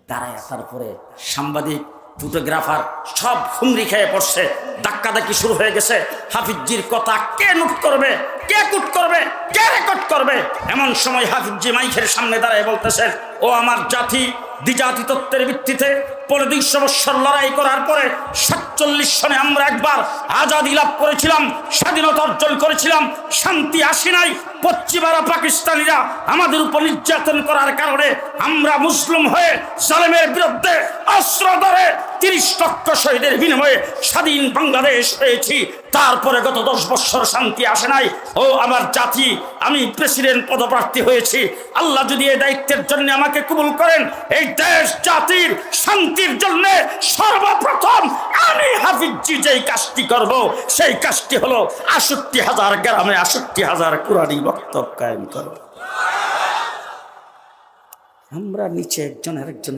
দাঁড়ায়, তারপরে সাংবাদিক, ফটোগ্রাফার সব হুমড়ি খেয়ে পড়ছে, ধাক্কাধাক্কি শুরু হয়ে গেছে। হাফিজজির কথা কে নোট করবে, কে কুট করবে, কে রেকর্ড করবে? এমন সময় হাফিজজি মাইকের সামনে দাঁড়ায় বলতেছেন, ও আমার জাতি, দ্বিজাতি তত্ত্বের ভিত্তিতে 250 বৎসর লড়াই করার পরে 47 সনে আমরা একবার আজাদি লাভ করেছিলাম, স্বাধীনতা অর্জন করেছিলাম, শান্তি আসে নাই। পশ্চিমারা পাকিস্তানিরা আমাদের উপর নির্যাতন করার কারণে আমরা মুসলিম হয়ে জালেমের বিরুদ্ধে অস্ত্র ধরে 30 লক্ষ শহীদের বিনিময়ে স্বাধীন বাংলাদেশ পেয়েছি। তারপরে গত 10 বৎসর শান্তি আসে নাই। ও আমার জাতি, আমি প্রেসিডেন্ট পদপ্রার্থী হয়েছি। আল্লাহ যদি এই দায়িত্বের জন্য আমাকে কবুল করেন, এই দেশ জাতির শান্তির জন্য সর্বপ্রথম আমি হাফিজজি যেই কাজটি করব, সেই কাজটি হলো 68,000 গ্রামে 68,000 কুরআনী বক্তব্য কায়েম করব। আমরা নিচে একজন আরেকজনের